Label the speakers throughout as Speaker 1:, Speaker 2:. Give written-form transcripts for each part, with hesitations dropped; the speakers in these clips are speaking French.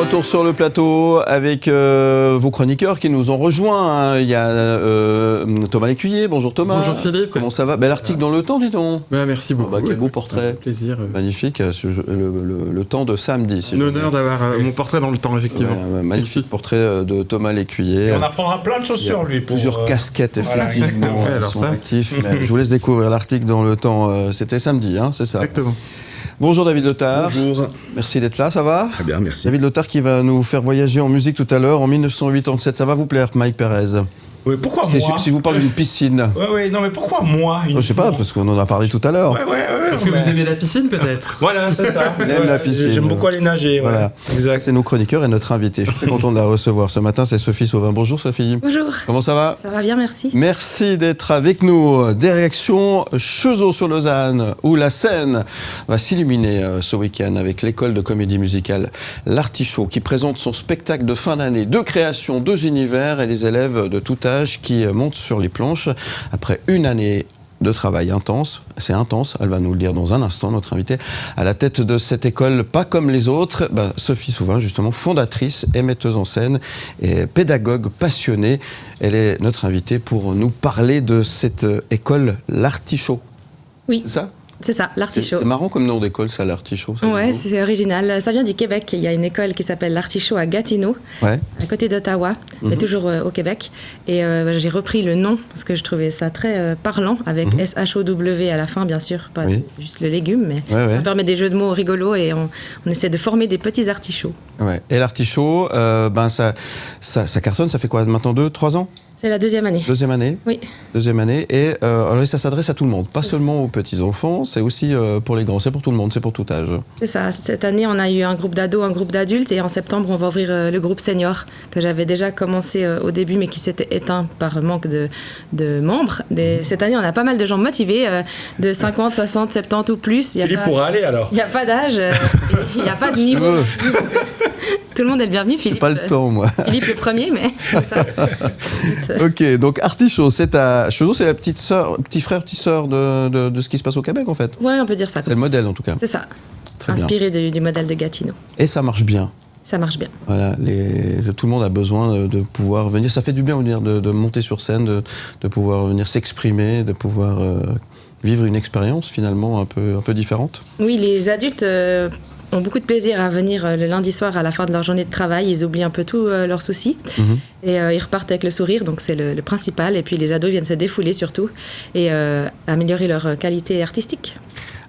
Speaker 1: retour sur le plateau avec vos chroniqueurs qui nous ont rejoints. Hein. Il y a Thomas Lécuyer. Bonjour Thomas.
Speaker 2: Bonjour Philippe.
Speaker 1: Comment ça va? Bel article dans Le Temps, dis donc.
Speaker 2: Merci beaucoup.
Speaker 1: Quel beau portrait.
Speaker 2: Plaisir.
Speaker 1: Magnifique. Le Temps de samedi.
Speaker 2: Un honneur d'avoir mon portrait dans Le Temps, effectivement.
Speaker 1: Ouais, magnifique portrait de Thomas Lécuyer.
Speaker 3: Et on apprendra plein de choses sur lui.
Speaker 1: Plusieurs casquettes, effectivement, sont
Speaker 2: ça.
Speaker 1: actifs. Mais je vous laisse découvrir l'article dans Le Temps. C'était samedi, hein, c'est ça?
Speaker 2: Exactement.
Speaker 1: Bonjour David Letard.
Speaker 4: Bonjour.
Speaker 1: Merci d'être là, ça va?
Speaker 4: Très bien, merci.
Speaker 1: David Letard qui va nous faire voyager en musique tout à l'heure, en 1987. Ça va vous plaire, Mike Perez?
Speaker 3: Oui, pourquoi moi?
Speaker 1: Si vous parlez d'une piscine.
Speaker 3: Oui, non mais pourquoi moi?
Speaker 1: Je sais pas, parce qu'on en a parlé tout à l'heure.
Speaker 2: Parce que vous aimez la piscine, peut-être?
Speaker 3: Voilà, c'est ça.
Speaker 1: Il aime la piscine.
Speaker 3: J'aime beaucoup aller nager.
Speaker 1: Voilà.
Speaker 3: Exact.
Speaker 1: C'est nos chroniqueurs et notre invité. Je suis très content de la recevoir. Ce matin, c'est Sophie Sauvin. Bonjour Sophie.
Speaker 5: Bonjour.
Speaker 1: Comment ça va?
Speaker 5: Ça va bien, merci.
Speaker 1: Merci d'être avec nous. Direction Cheseaux sur Lausanne, où la scène va s'illuminer ce week-end avec l'école de comédie musicale L'Artichaut, qui présente son spectacle de fin d'année, deux créations, deux univers et des élèves de tout âge qui montent sur les planches après une année de travail intense. C'est intense, elle va nous le dire dans un instant, notre invitée. À la tête de cette école, pas comme les autres, Sophie Sauvin, justement, fondatrice et metteuse en scène et pédagogue passionnée. Elle est notre invitée pour nous parler de cette école L'Artichaut.
Speaker 5: Oui.
Speaker 1: C'est ça?
Speaker 5: C'est ça, L'Artichaut.
Speaker 1: C'est marrant comme nom d'école, ça, L'Artichaut.
Speaker 5: Ouais, c'est original. Ça vient du Québec. Il y a une école qui s'appelle L'Artichaut à Gatineau, à côté d'Ottawa, mais toujours au Québec. Et j'ai repris le nom parce que je trouvais ça très parlant, avec S-H-O-W à la fin, bien sûr, pas juste le légume, mais ça permet des jeux de mots rigolos et on essaie de former des petits artichauts.
Speaker 1: Ouais. Et L'Artichaut, ça cartonne, ça fait quoi maintenant 2-3 ans?
Speaker 5: C'est la deuxième année.
Speaker 1: Deuxième année?
Speaker 5: Oui.
Speaker 1: Deuxième année. Et alors, ça s'adresse à tout le monde, pas seulement aux petits-enfants, c'est aussi pour les grands, c'est pour tout le monde, c'est pour tout âge. C'est
Speaker 5: ça. Cette année, on a eu un groupe d'ados, un groupe d'adultes, et en septembre, on va ouvrir le groupe senior, que j'avais déjà commencé au début, mais qui s'était éteint par manque de membres. Cette année, on a pas mal de gens motivés, de 50, 60, 70 ou plus.
Speaker 3: Philippe pourra aller alors.
Speaker 5: Il n'y a pas d'âge, il n'y a pas de niveau. Tout le monde est le bienvenu, Philippe.
Speaker 1: J'ai pas le temps, moi.
Speaker 5: Philippe le premier, mais c'est ça.
Speaker 1: Ok, donc Artichaut, c'est à Cheseaux, c'est la petite sœur, petit frère, petite sœur de ce qui se passe au Québec, en fait.
Speaker 5: Ouais, on peut dire ça.
Speaker 1: C'est le modèle, en tout cas.
Speaker 5: C'est ça.
Speaker 1: Très
Speaker 5: inspiré du modèle de Gatineau.
Speaker 1: Et ça marche bien.
Speaker 5: Ça marche bien.
Speaker 1: Voilà, tout le monde a besoin de pouvoir venir. Ça fait du bien de monter sur scène, de pouvoir venir s'exprimer, de pouvoir vivre une expérience finalement un peu différente.
Speaker 5: Oui, les adultes ont beaucoup de plaisir à venir le lundi soir à la fin de leur journée de travail. Ils oublient un peu tous leurs soucis et ils repartent avec le sourire, donc c'est le principal. Et puis les ados viennent se défouler surtout et améliorer leur qualité artistique.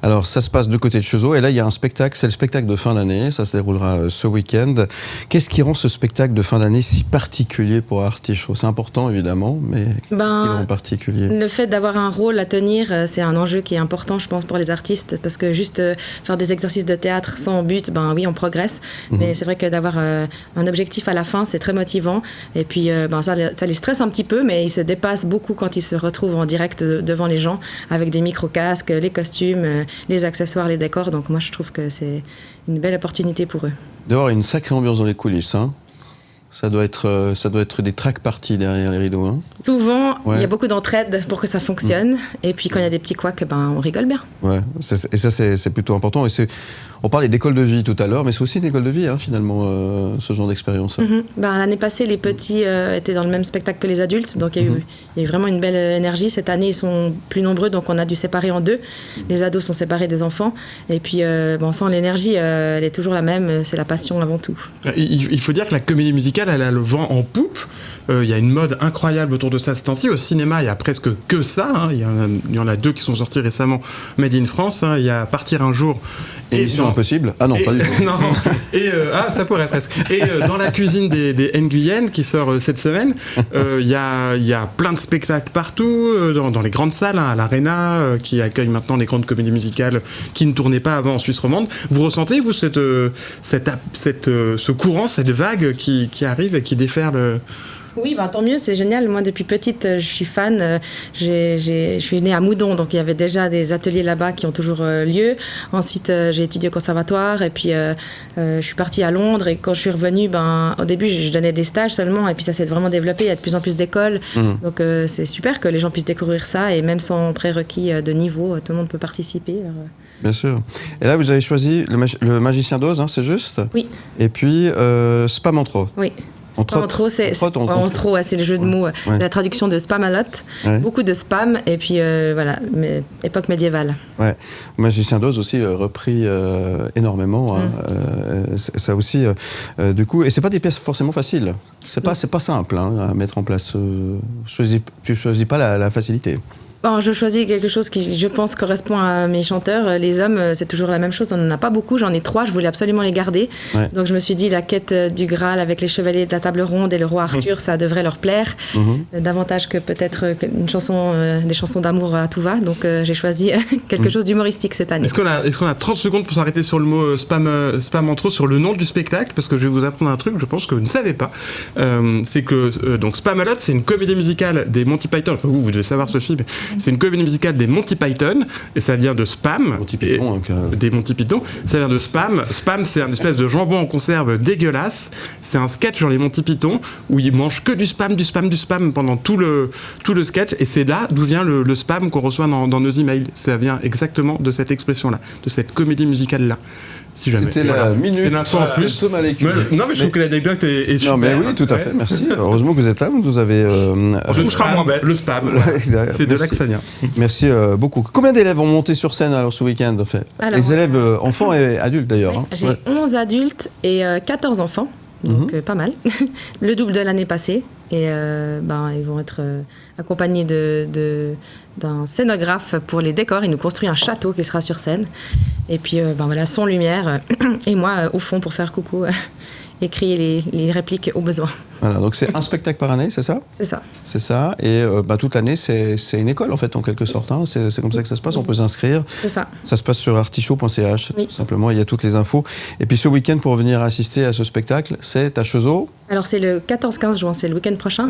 Speaker 1: Alors, ça se passe du côté de Cheseaux, et là, il y a un spectacle, c'est le spectacle de fin d'année, ça se déroulera ce week-end. Qu'est-ce qui rend ce spectacle de fin d'année si particulier pour Artichaut? C'est important, évidemment, mais qu'est-ce qui rend particulier?
Speaker 5: Le fait d'avoir un rôle à tenir, c'est un enjeu qui est important, je pense, pour les artistes, parce que juste faire des exercices de théâtre sans but, oui, on progresse, mais c'est vrai que d'avoir un objectif à la fin, c'est très motivant, et puis ça les stresse un petit peu, mais ils se dépassent beaucoup quand ils se retrouvent en direct devant les gens, avec des micro-casques, les costumes, les accessoires, les décors. Donc moi, je trouve que c'est une belle opportunité pour eux.
Speaker 1: D'avoir une sacrée ambiance dans les coulisses, hein. Ça doit être des track parties derrière les rideaux. Hein.
Speaker 5: Souvent, il y a beaucoup d'entraide pour que ça fonctionne. Et puis quand il y a des petits couacs, on rigole bien.
Speaker 1: Ouais, et ça, c'est plutôt important. Et on parlait d'école de vie tout à l'heure, mais c'est aussi une école de vie, finalement, ce genre d'expérience.
Speaker 5: L'année passée, les petits étaient dans le même spectacle que les adultes. Donc il y a eu vraiment une belle énergie. Cette année, ils sont plus nombreux, donc on a dû séparer en deux. Les ados sont séparés des enfants. Et puis, on sent l'énergie, elle est toujours la même. C'est la passion avant tout.
Speaker 2: Il faut dire que la comédie musicale, elle a le vent en poupe. Il y a une mode incroyable autour de ça ce temps-ci. Au cinéma, il y a presque que ça. Il y en a deux qui sont sortis récemment, Made in France. Il y a Partir un jour.
Speaker 1: Et Mission Impossible. Ah non, pas du tout.
Speaker 2: Non. Ça pourrait presque. Et dans la cuisine des Nguyen, qui sort cette semaine, il y a plein de spectacles partout, dans les grandes salles, à l'Arena, qui accueille maintenant les grandes comédies musicales qui ne tournaient pas avant en Suisse romande. Vous ressentez, vous, ce courant, cette vague qui arrive et qui déferle
Speaker 5: Oui, tant mieux, c'est génial. Moi, depuis petite, je suis fan. Je suis née à Moudon, donc il y avait déjà des ateliers là-bas qui ont toujours lieu. Ensuite, j'ai étudié au conservatoire et puis je suis partie à Londres. Et quand je suis revenue, au début, je donnais des stages seulement et puis ça s'est vraiment développé. Il y a de plus en plus d'écoles. Donc c'est super que les gens puissent découvrir ça et même sans prérequis de niveau, tout le monde peut participer. Alors,
Speaker 1: Bien sûr. Et là, vous avez choisi le Magicien d'Oz, hein, c'est juste?
Speaker 5: Oui.
Speaker 1: Et puis, Spam en trop.
Speaker 5: Oui.
Speaker 1: On
Speaker 5: Trop, c'est le jeu de mots, c'est la traduction de Spamalot.
Speaker 1: Ouais.
Speaker 5: Beaucoup de spam, et puis voilà, époque médiévale.
Speaker 1: Ouais. Magicien d'Oz aussi repris énormément. Ça aussi, du coup, et c'est pas des pièces forcément faciles. C'est pas simple à mettre en place. Tu choisis pas la facilité.
Speaker 5: Je choisis quelque chose qui, je pense, correspond à mes chanteurs. Les hommes, c'est toujours la même chose. On n'en a pas beaucoup. J'en ai 3. Je voulais absolument les garder.
Speaker 1: Ouais.
Speaker 5: Donc, je me suis dit, la quête du Graal avec les chevaliers de la table ronde et le roi Arthur, ça devrait leur plaire. Davantage que peut-être des chansons d'amour à tout va. Donc, j'ai choisi quelque chose d'humoristique cette année.
Speaker 2: Est-ce qu'on a 30 secondes pour s'arrêter sur le mot spam en trop, sur le nom du spectacle? Parce que je vais vous apprendre un truc, je pense que vous ne savez pas. C'est que donc Spamalot, c'est une comédie musicale des Monty Python. Enfin, vous devez savoir ce film. C'est une comédie musicale des Monty Python et ça vient de Spam.
Speaker 1: Monty Python, donc,
Speaker 2: Des Monty Python. Ça vient de Spam. Spam, c'est un espèce de jambon en conserve dégueulasse. C'est un sketch sur les Monty Python où ils mangent que du spam pendant tout le sketch. Et c'est là d'où vient le spam qu'on reçoit dans nos emails. Ça vient exactement de cette expression-là, de cette comédie musicale-là. Si jamais.
Speaker 1: C'était la minute.
Speaker 2: C'est l'info en plus.
Speaker 1: Thomas Lécuyer.
Speaker 2: Non, mais je trouve que l'anecdote est super.
Speaker 1: Non, mais oui, tout à fait, merci. Heureusement que vous êtes là, vous nous avez...
Speaker 2: Le spam, c'est de là que ça vient.
Speaker 1: Merci beaucoup. Combien d'élèves ont monté sur scène alors ce week-end en fait?
Speaker 5: Alors,
Speaker 1: les élèves enfants et adultes d'ailleurs.
Speaker 5: Oui,
Speaker 1: hein.
Speaker 5: j'ai 11 adultes et 14 enfants, donc pas mal. Le double de l'année passée. Et ils vont être accompagnés d'un scénographe pour les décors. Il nous construit un château qui sera sur scène. Et puis, son, lumière. Et moi, au fond, pour faire coucou et crier les répliques au besoin.
Speaker 1: Voilà, donc c'est un spectacle par année, c'est ça?
Speaker 5: C'est ça.
Speaker 1: C'est ça. Et toute l'année, c'est une école en fait, en quelque sorte. Hein. C'est comme ça que ça se passe. On peut s'inscrire.
Speaker 5: C'est ça.
Speaker 1: Ça se passe sur artichaut.ch.
Speaker 5: Oui.
Speaker 1: Simplement, il y a toutes les infos. Et puis ce week-end, pour venir assister à ce spectacle, c'est à Chezeaux.
Speaker 5: Alors c'est le 14-15 juin, c'est le week-end prochain.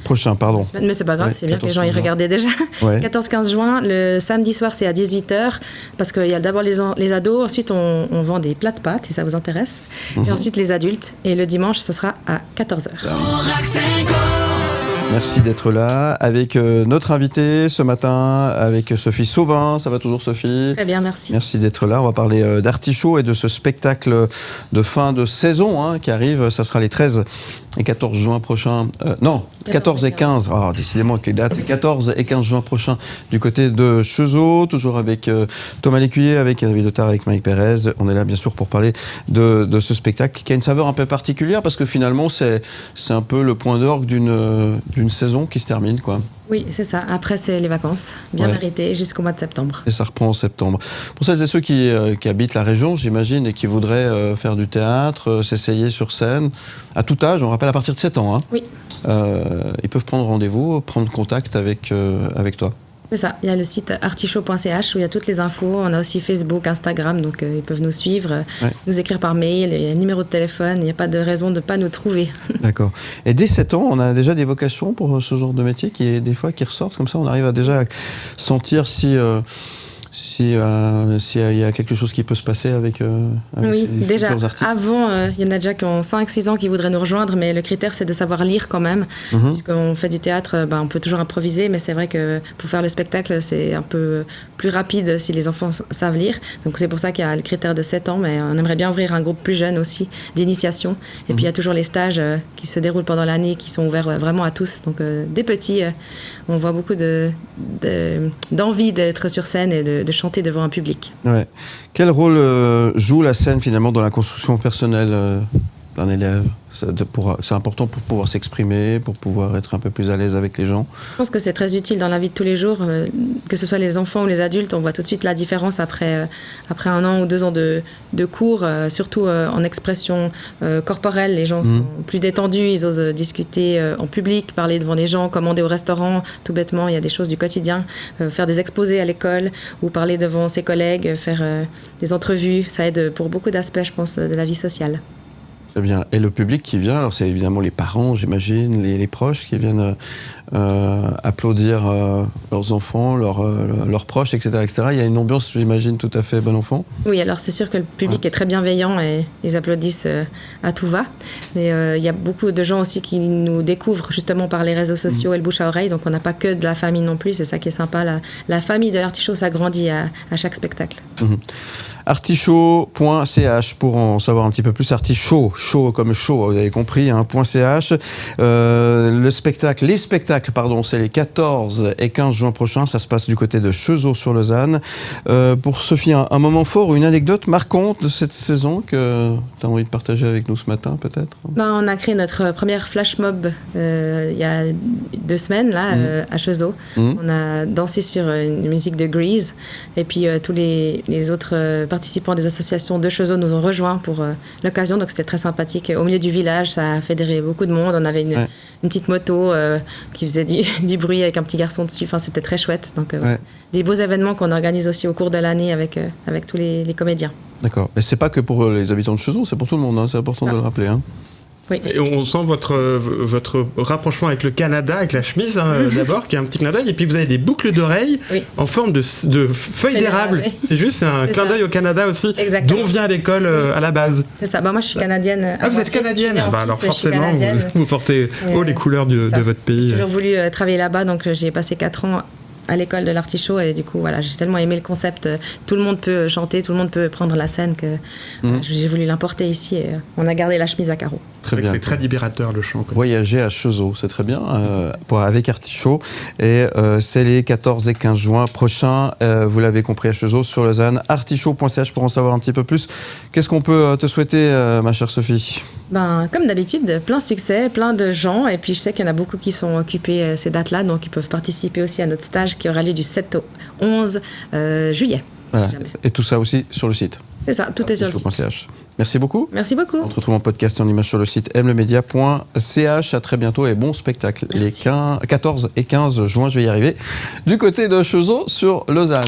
Speaker 1: Prochain, pardon.
Speaker 5: Mais c'est pas grave,
Speaker 1: Ouais,
Speaker 5: c'est bien que les gens y
Speaker 1: 14-15
Speaker 5: regardaient déjà.
Speaker 1: Ouais.
Speaker 5: 14-15 juin, le samedi soir c'est à 18h, parce qu'il y a d'abord les ados, ensuite on vend des plats de pâtes si ça vous intéresse, et ensuite les adultes, et le dimanche ce sera à 14h.
Speaker 1: Merci d'être là avec notre invitée ce matin, avec Sophie Sauvin. Ça va toujours, Sophie?
Speaker 5: Très bien, merci.
Speaker 1: Merci d'être là. On va parler d'Artichaut et de ce spectacle de fin de saison qui arrive. Ça sera les 13 et 14 juin prochains. 14 et 15. Oh, décidément avec les dates. 14 et 15 juin prochains du côté de Chezeaux. Toujours avec Thomas Lécuyer, avec David Ottard, avec Mike Pérez. On est là bien sûr pour parler de ce spectacle qui a une saveur un peu particulière parce que finalement c'est un peu le point d'orgue d'une saison qui se termine, quoi.
Speaker 5: Oui, c'est ça. Après, c'est les vacances, bien méritées, jusqu'au mois de septembre.
Speaker 1: Et ça reprend en septembre. Pour celles et ceux qui habitent la région, j'imagine, et qui voudraient faire du théâtre, s'essayer sur scène, à tout âge, on rappelle à partir de 7 ans, hein,
Speaker 5: Oui.
Speaker 1: ils peuvent prendre rendez-vous, prendre contact avec toi.
Speaker 5: C'est ça. Il y a le site artichaut.ch où il y a toutes les infos. On a aussi Facebook, Instagram, donc ils peuvent nous suivre, nous écrire par mail. Il y a un numéro de téléphone. Il n'y a pas de raison de ne pas nous trouver. D'accord.
Speaker 1: Et dès 7 ans, on a déjà des vocations pour ce genre de métier qui ressortent comme ça. On arrive à déjà sentir s'il y a quelque chose qui peut se passer avec
Speaker 5: oui,
Speaker 1: ces
Speaker 5: déjà,
Speaker 1: futurs artistes.
Speaker 5: avant, il y en a déjà qui ont 5-6 ans qui voudraient nous rejoindre, mais le critère, c'est de savoir lire quand même. Puisqu'on fait du théâtre, on peut toujours improviser, mais c'est vrai que pour faire le spectacle, c'est un peu plus rapide si les enfants savent lire. Donc c'est pour ça qu'il y a le critère de 7 ans, mais on aimerait bien ouvrir un groupe plus jeune aussi, d'initiation. Et puis il y a toujours les stages qui se déroulent pendant l'année, qui sont ouverts vraiment à tous. Donc des petits, on voit beaucoup d'envie d'être sur scène et de chanter devant un public.
Speaker 1: Ouais. Quel rôle joue la scène finalement dans la construction personnelle d'un élève? C'est important pour pouvoir s'exprimer, pour pouvoir être un peu plus à l'aise avec les gens.
Speaker 5: Je pense que c'est très utile dans la vie de tous les jours, que ce soit les enfants ou les adultes. On voit tout de suite la différence après 1 an ou 2 ans de cours, surtout en expression corporelle. Les gens sont plus détendus, ils osent discuter en public, parler devant les gens, commander au restaurant, tout bêtement. Il y a des choses du quotidien, faire des exposés à l'école ou parler devant ses collègues, faire des entrevues. Ça aide pour beaucoup d'aspects, je pense, de la vie sociale.
Speaker 1: Très bien. Et le public qui vient, alors c'est évidemment les parents, j'imagine, les proches qui viennent applaudir leurs enfants, leurs proches, etc., etc. Il y a une ambiance, j'imagine, tout à fait bon enfant.
Speaker 5: Oui, alors c'est sûr que le public est très bienveillant et ils applaudissent à tout va. Mais il y a beaucoup de gens aussi qui nous découvrent justement par les réseaux sociaux et le bouche à oreille. Donc on n'a pas que de la famille non plus. C'est ça qui est sympa. La famille de l'Artichaut s'agrandit à chaque spectacle.
Speaker 1: Artichaut.ch pour en savoir un petit peu plus. Artichaut, chaud comme chaud, vous avez compris, hein, .ch. Les spectacles, c'est les 14 et 15 juin prochains. Ça se passe du côté de Cheseaux-sur-Lausanne. Pour Sophie, un moment fort ou une anecdote marquante de cette saison que tu as envie de partager avec nous ce matin, peut-être?
Speaker 5: On a créé notre première flash mob il y a 2 semaines là, à Cheseaux. On a dansé sur une musique de Grease et puis tous les autres participants des associations de Cheseaux nous ont rejoints pour l'occasion, donc c'était très sympathique. Au milieu du village, ça a fédéré beaucoup de monde. On avait une petite moto qui faisait du bruit avec un petit garçon dessus. Enfin, c'était très chouette. Donc, des beaux événements qu'on organise aussi au cours de l'année avec tous les comédiens.
Speaker 1: D'accord. Mais c'est pas que pour les habitants de Cheseaux, c'est pour tout le monde. Hein. C'est important de le rappeler. Hein.
Speaker 5: Oui.
Speaker 2: Et on sent votre rapprochement avec le Canada, avec la chemise d'abord, qui est un petit clin d'œil, et puis vous avez des boucles d'oreilles en forme de feuilles d'érable.
Speaker 5: Oui.
Speaker 2: C'est juste, c'est un clin d'œil au Canada aussi, dont vient l'école à la base.
Speaker 5: C'est ça. Moi, je suis canadienne.
Speaker 2: Ah, vous êtes canadienne. Alors forcément, vous portez haut les couleurs de votre pays.
Speaker 5: J'ai toujours voulu travailler là-bas, donc j'ai passé 4 ans à l'école de l'Artichaut et du coup voilà, j'ai tellement aimé le concept, tout le monde peut chanter, tout le monde peut prendre la scène que j'ai voulu l'importer ici et on a gardé la chemise à carreaux.
Speaker 1: Très bien.
Speaker 2: C'est très libérateur le chant.
Speaker 1: Voyager à Cheseaux, c'est très bien, avec Artichaut. Et c'est les 14 et 15 juin prochains, vous l'avez compris, à Cheseaux, sur Lausanne. Artichaut.ch pour en savoir un petit peu plus. Qu'est-ce qu'on peut te souhaiter, ma chère Sophie?
Speaker 5: Comme d'habitude, plein de succès, plein de gens. Et puis je sais qu'il y en a beaucoup qui sont occupés ces dates-là, donc ils peuvent participer aussi à notre stage qui aura lieu du 7 au 11 juillet.
Speaker 1: Voilà. Et tout ça aussi sur le site.
Speaker 5: C'est ça, tout est sur le site.
Speaker 1: Merci beaucoup.
Speaker 5: Merci beaucoup.
Speaker 1: On se retrouve en podcast et en image sur le site mlemedia.ch. À très bientôt et bon spectacle.
Speaker 5: Merci.
Speaker 1: Les 14 et 15 juin, je vais y arriver, du côté de Cheseaux sur Lausanne.